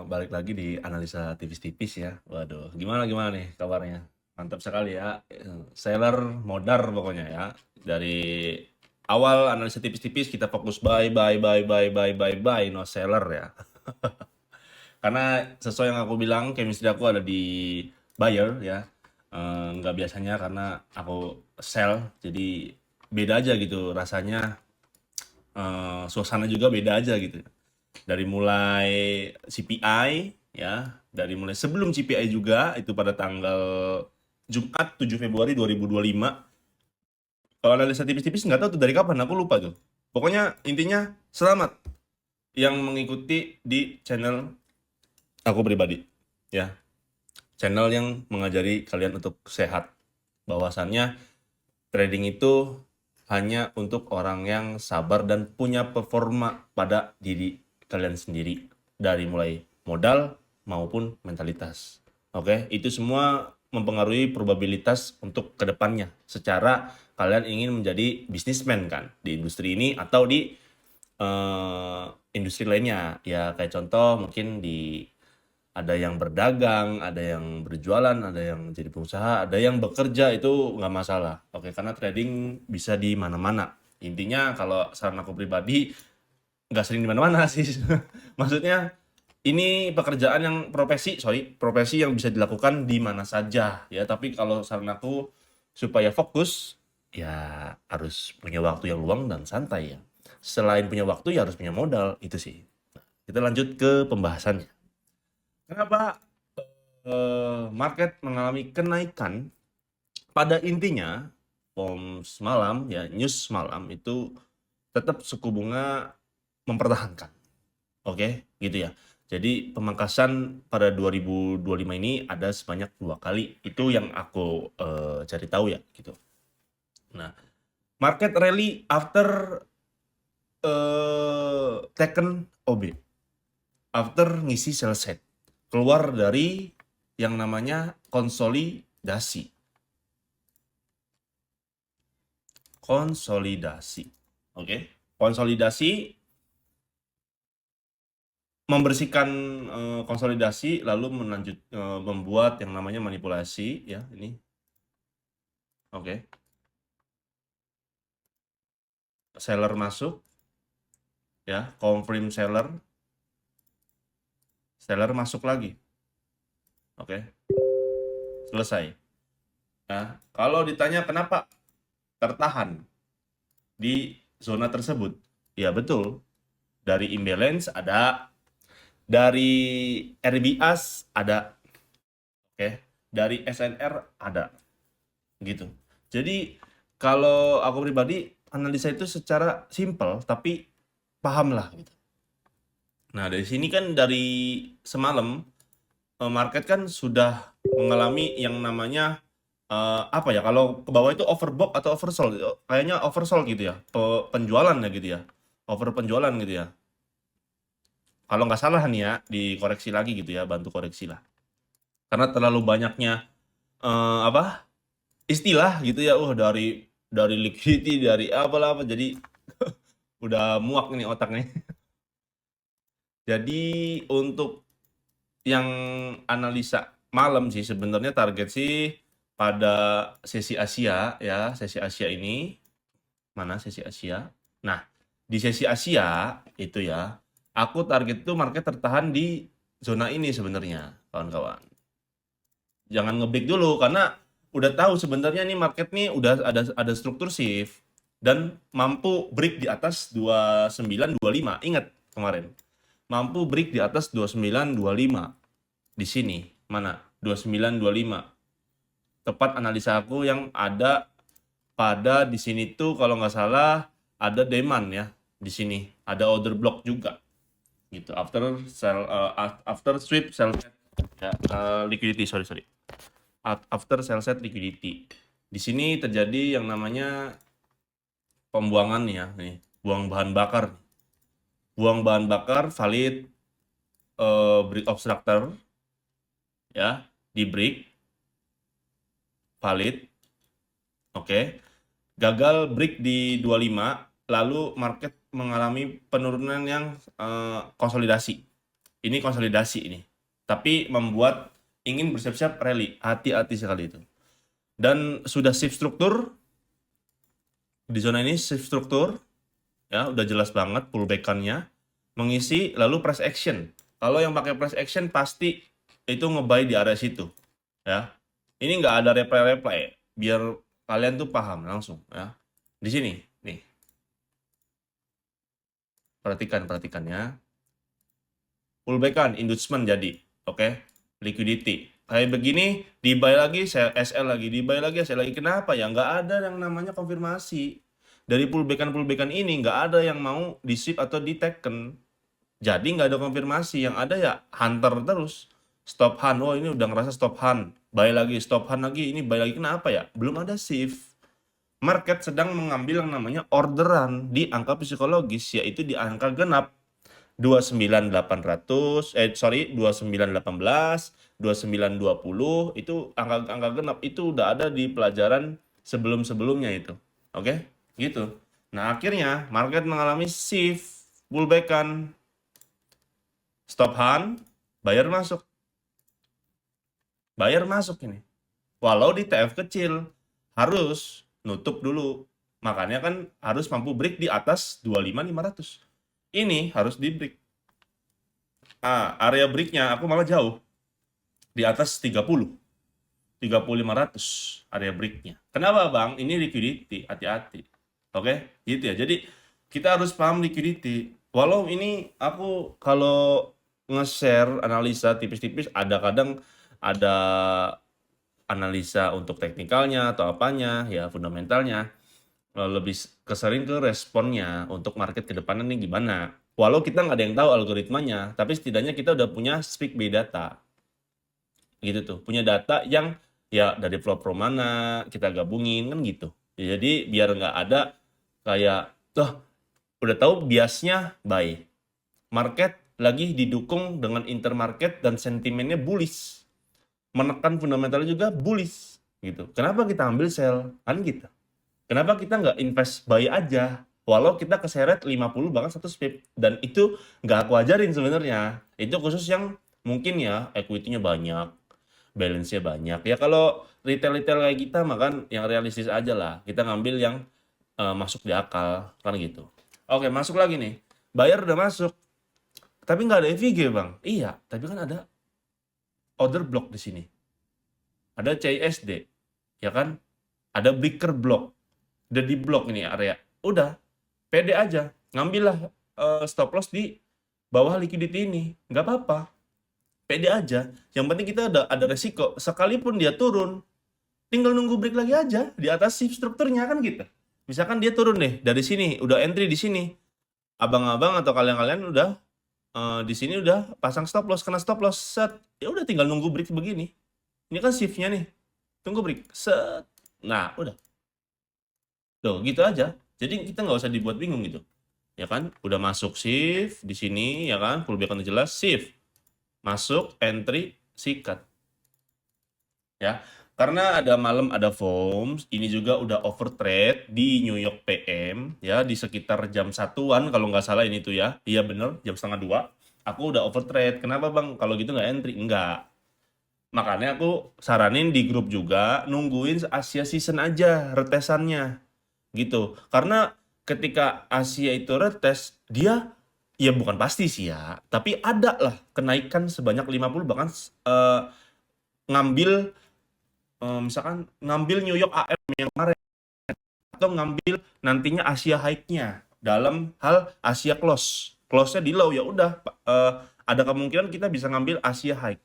balik lagi di analisa tipis-tipis ya. Waduh, gimana nih kabarnya? Mantap sekali ya. Seller modar pokoknya ya. Dari awal analisa tipis-tipis kita fokus buy, no seller ya. Karena sesuai yang aku bilang, chemistry aku ada di buyer ya. Nggak biasanya karena aku sell, jadi beda aja gitu rasanya. Suasana juga beda aja gitu. Dari mulai CPI ya, dari mulai sebelum CPI juga itu pada tanggal Jumat 7 Februari 2025. Kalau analisa tipis-tipis nggak tahu tuh dari kapan, aku lupa tuh. Pokoknya intinya selamat yang mengikuti di channel aku pribadi ya. Channel yang mengajari kalian untuk sehat. Bahwasannya trading itu hanya untuk orang yang sabar dan punya performa pada diri kalian sendiri. Dari mulai modal maupun mentalitas. Oke, itu semua mempengaruhi probabilitas untuk kedepannya. Secara kalian ingin menjadi bisnismen kan di industri ini atau di industri lainnya. Ya kayak contoh mungkin di ada yang berdagang, ada yang berjualan, ada yang jadi pengusaha, ada yang bekerja itu nggak masalah. Oke, karena trading bisa di mana-mana. Intinya kalau saran aku pribadi nggak sering di mana-mana sih. Maksudnya ini pekerjaan yang profesi yang bisa dilakukan di mana saja ya. Tapi kalau saran aku supaya fokus ya harus punya waktu yang luang dan santai ya. Selain punya waktu ya harus punya modal itu sih. Kita lanjut ke pembahasannya. Kenapa market mengalami kenaikan? Pada intinya, semalam ya, news semalam itu tetap suku bunga mempertahankan. Oke, gitu ya. Jadi pemangkasan pada 2025 ini ada sebanyak 2 kali. Itu yang aku cari tahu ya, gitu. Nah, market rally after taken OB, after ngisi sell set, keluar dari yang namanya konsolidasi. Oke. Konsolidasi membersihkan konsolidasi lalu membuat yang namanya manipulasi ya ini. Oke. Seller masuk ya, confirm seller. Seller masuk lagi. Oke. Selesai. Nah, kalau ditanya kenapa tertahan di zona tersebut, ya betul. Dari imbalance ada, dari RBAS ada, oke, dari SNR ada, gitu. Jadi kalau aku pribadi analisa itu secara simpel tapi paham lah gitu. Nah dari sini kan dari semalam market kan sudah mengalami yang namanya apa ya, kalau ke bawah itu overbought atau oversold, kayaknya oversold gitu ya, penjualan ya gitu ya, over penjualan gitu ya. Kalau nggak salah nih ya, dikoreksi lagi gitu ya, bantu koreksi lah. Karena terlalu banyaknya apa istilah gitu ya, dari liquidity, dari apa jadi udah muak nih otaknya. Jadi untuk yang analisa malam sih sebenarnya target sih pada sesi Asia ya, sesi Asia ini. Mana sesi Asia? Nah, di sesi Asia itu ya, aku target tuh market tertahan di zona ini sebenarnya, kawan-kawan. Jangan ngebreak dulu karena udah tahu sebenarnya nih market nih udah ada struktur shift dan mampu break di atas 2925. Ingat kemarin. Mampu break di atas 2925. Di sini mana? 2925. Tepat analisa aku yang ada pada di sini tuh kalau nggak salah ada demand ya di sini. Ada order block juga gitu. After sweep sell set ya, liquidity sorry. After sell set liquidity. Di sini terjadi yang namanya pembuangan ya, nih, buang bahan bakar. Buang bahan bakar valid break obstructor ya, di break valid. Oke. Gagal break di 25, lalu market mengalami penurunan yang konsolidasi. Ini konsolidasi ini. Tapi membuat ingin bersiap-siap rally. Hati-hati sekali itu. Dan sudah shift struktur. Di zona ini shift struktur. Ya, udah jelas banget pullback-annya. Mengisi, lalu price action. Kalau yang pakai price action pasti itu nge-buy di area situ. Ya. Ini nggak ada reply-reply. Biar kalian tuh paham langsung. Ya. Di sini. Nih. Perhatikan ya. Pullback-an, inducement jadi. Oke. Liquidity. Kayak begini, di-buy lagi, SL lagi, di-buy lagi, SL lagi. Kenapa ya? Nggak ada yang namanya konfirmasi. Dari pullback-an ini nggak ada yang mau di-ship atau di-taken. Jadi nggak ada konfirmasi. Yang ada ya hunter terus. Stop hunt. Oh ini udah ngerasa stop hunt. Buy lagi, stop hunt lagi. Ini buy lagi. Kenapa ya? Belum ada shift. Market sedang mengambil yang namanya orderan di angka psikologis, yaitu di angka genap. 29.800, 29.18, 29.20, itu angka genap. Itu udah ada di pelajaran sebelum-sebelumnya itu. Oke? Gitu. Nah, akhirnya market mengalami shift, pullback-an, stop hunt, buyer masuk. Buyer masuk ini. Walau di TF kecil, harus nutup dulu. Makanya kan harus mampu break di atas 25.500. Ini harus di break. Area breaknya aku malah jauh. Di atas 30. 30.500 area breaknya. Kenapa bang? Ini liquidity, hati-hati. Oke, gitu ya. Jadi kita harus paham liquidity. Walau ini aku kalau nge-share analisa tipis-tipis, kadang ada analisa untuk teknikalnya atau apanya, ya fundamentalnya. Lebih kesering ke responnya untuk market ke depannya nih gimana. Walau kita nggak ada yang tahu algoritmanya, tapi setidaknya kita udah punya speak by data. Gitu tuh, punya data yang ya dari flow pro mana, kita gabungin kan gitu. Ya, jadi biar nggak ada kayak, udah tahu biasnya buy. Market lagi didukung dengan intermarket dan sentimennya bullish. Menekan fundamentalnya juga bullish. Gitu. Kenapa kita ambil sell? Kan gitu. Kenapa kita nggak invest buy aja? Walau kita keseret 50 bahkan 100 pip. Dan itu nggak aku ajarin sebenarnya. Itu khusus yang mungkin ya equity-nya banyak, balance-nya banyak. Ya kalau retail-retail kayak kita makan yang realistis aja lah. Kita ngambil yang masuk di akal. Kan gitu. Oke, masuk lagi nih. Buyer udah masuk. Tapi nggak ada EVG bang. Iya, tapi kan ada order block di sini. Ada CISD. Ya kan? Ada breaker block. Udah di blok ini area. Udah, pede aja. Ngambillah stop loss di bawah liquidity ini. Nggak apa-apa. Pede aja. Yang penting kita ada resiko. Sekalipun dia turun, tinggal nunggu break lagi aja di atas shift strukturnya kan gitu. Misalkan dia turun deh dari sini, udah entry di sini. Abang-abang atau kalian-kalian udah di sini udah pasang stop loss, kena stop loss, set. Ya udah tinggal nunggu break begini. Ini kan shiftnya nih. Tunggu break, set. Nah, udah. Tuh, gitu aja. Jadi kita nggak usah dibuat bingung gitu. Ya kan? Udah masuk shift di sini ya kan? Pullback udah jelas shift. Masuk entry sikat. Ya. Karena ada malam ada FOMS, ini juga udah overtrade di New York PM ya di sekitar jam 1-an kalau nggak salah ini tuh ya. Iya bener, jam 1:30. Aku udah overtrade. Kenapa bang? Kalau gitu nggak entry? Enggak. Makanya aku saranin di grup juga nungguin Asia season aja retesannya. Gitu. Karena ketika Asia itu retes, dia ya bukan pasti sih ya, tapi ada lah kenaikan sebanyak 50 bahkan ngambil misalkan ngambil New York AM yang kemarin atau ngambil nantinya Asia high-nya dalam hal Asia close-nya di low ya udah ada kemungkinan kita bisa ngambil Asia high.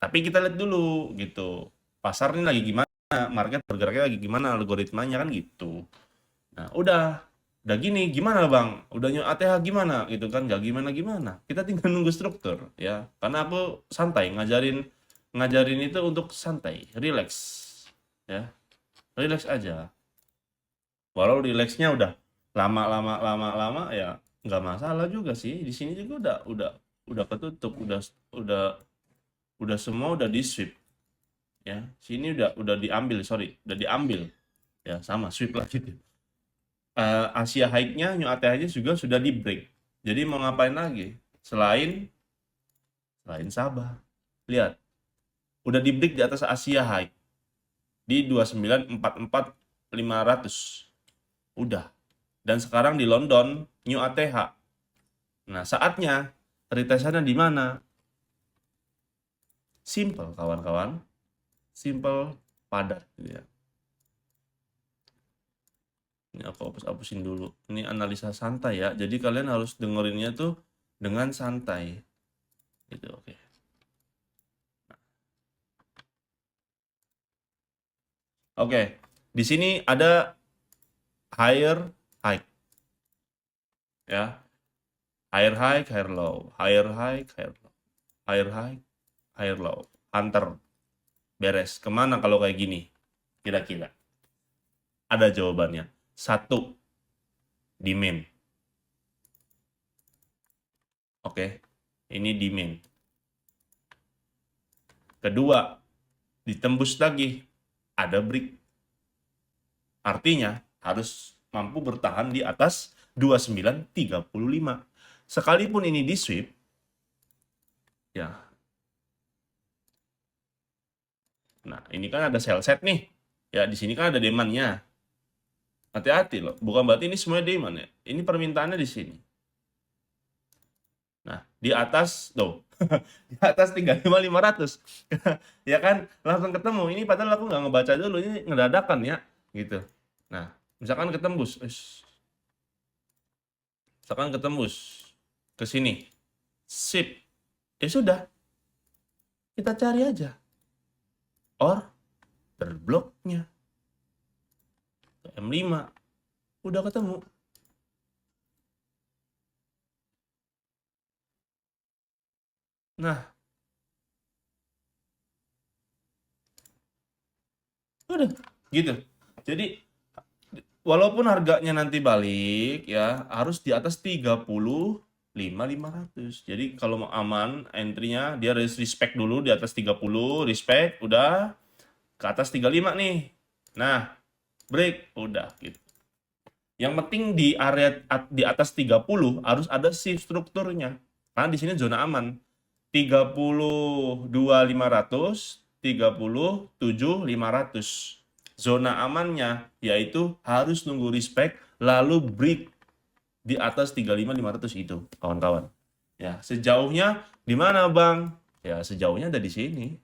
Tapi kita lihat dulu gitu. Pasar ini lagi gimana, market bergeraknya lagi gimana, algoritmanya kan gitu. Nah, udah gini, gimana bang? Udah nyoba ATH gimana? Gitu kan, nggak gimana-gimana. Kita tinggal nunggu struktur, ya. Karena aku santai, ngajarin itu untuk santai, relax, ya. Relax aja. Walau relaxnya udah lama, ya nggak masalah juga sih. Di sini juga udah ketutup, udah semua udah di sweep, ya. Sini udah diambil, udah diambil, ya sama sweep lagi gitu. Asia high-nya, New ATH-nya juga sudah di break. Jadi mau ngapain lagi? Selain lain Sabah. Lihat, udah di break di atas Asia High di 2944.500. Udah. Dan sekarang di London New ATH. Nah, saatnya retestannya di mana? Simple, kawan-kawan. Simple, padat gitu ya. Ini aku hapusin dulu. Ini analisa santai ya. Jadi kalian harus dengerinnya tuh dengan santai. Gitu, oke. Oke, di sini ada higher high ya. Higher high, higher low, higher high, higher low, higher high, higher low. Hunter beres. Kemana kalau kayak gini? Kira-kira ada jawabannya. Satu, di main. Oke, ini di main. Kedua, ditembus lagi. Ada break. Artinya harus mampu bertahan di atas 2935. Sekalipun ini di sweep, ya. Nah, ini kan ada sell set nih. Ya, di sini kan ada demand-nya. Hati-hati loh, bukan berarti ini semuanya demand ya. Ini permintaannya di sini. Nah, di atas tuh. Di atas 35.500. Ya kan, langsung ketemu. Ini padahal aku nggak ngebaca dulu, ini ngedadakan ya, gitu. Nah, misalkan ketembus, misalkan ketembus ke sini, sip, ya sudah, kita cari aja order bloknya M5, udah ketemu. Nah, udah gitu. Jadi walaupun harganya nanti balik ya, harus di atas 35.500. Jadi kalau mau aman entry-nya dia harus respect dulu di atas 30, respect udah ke atas 35 nih. Nah, break udah gitu. Yang penting di area di atas 30 harus ada shift strukturnya. Karena di sini zona aman. 32.500, 37.500. Zona amannya yaitu harus nunggu respect lalu break di atas 35.500 itu, kawan-kawan. Ya, sejauhnya di mana, Bang? Ya, sejauhnya ada di sini.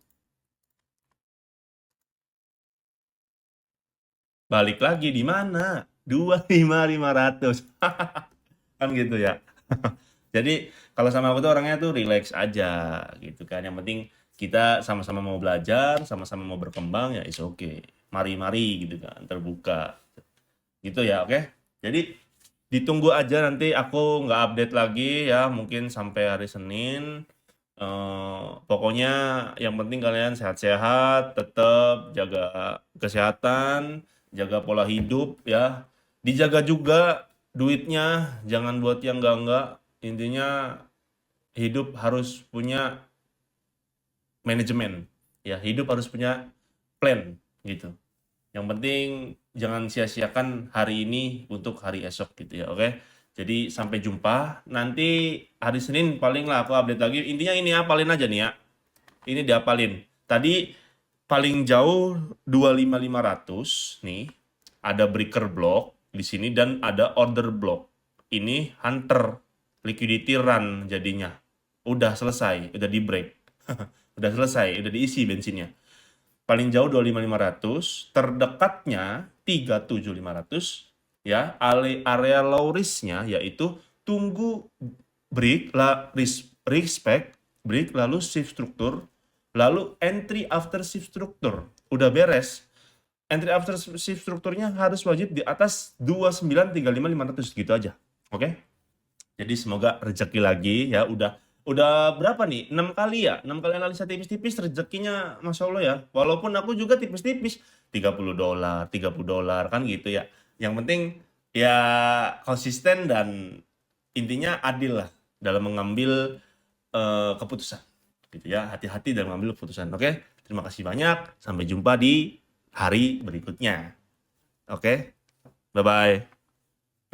Balik lagi di mana? 25.500. Kan gitu ya. Jadi kalau sama aku tuh orangnya tuh relax aja gitu kan. Yang penting kita sama-sama mau belajar, sama-sama mau berkembang ya is oke. Mari-mari gitu kan, terbuka. Gitu ya, oke? Jadi ditunggu aja nanti aku nggak update lagi ya, mungkin sampai hari Senin. Pokoknya yang penting kalian sehat-sehat, tetap jaga kesehatan, jaga pola hidup ya. Dijaga juga duitnya, jangan buat yang enggak-enggak. Intinya hidup harus punya manajemen. Ya, hidup harus punya plan gitu. Yang penting jangan sia-siakan hari ini untuk hari esok gitu ya, oke? Jadi sampai jumpa. Nanti hari Senin paling lah aku update lagi. Intinya ini apalin aja nih ya. Ini diapalin. Tadi paling jauh 25.500 nih. Ada breaker block di sini dan ada order block. Ini hunter liquidity run jadinya. Udah selesai, udah di break. Udah selesai, udah diisi bensinnya. Paling jauh 25.500, terdekatnya 37.500 ya. Area low risk-nya yaitu tunggu break respect break lalu shift struktur lalu entry after shift struktur. Udah beres. Entry after shift strukturnya harus wajib di atas 29.35.500 gitu aja. Oke? Jadi semoga rezeki lagi ya. Udah berapa nih? 6 kali ya? 6 kali analisa tipis-tipis rezekinya Masya Allah ya. Walaupun aku juga tipis-tipis. $30, $30 kan gitu ya. Yang penting ya konsisten dan intinya adil lah dalam mengambil keputusan. Gitu ya. Hati-hati dalam mengambil keputusan. Oke? Terima kasih banyak. Sampai jumpa di hari berikutnya. Oke? Bye-bye.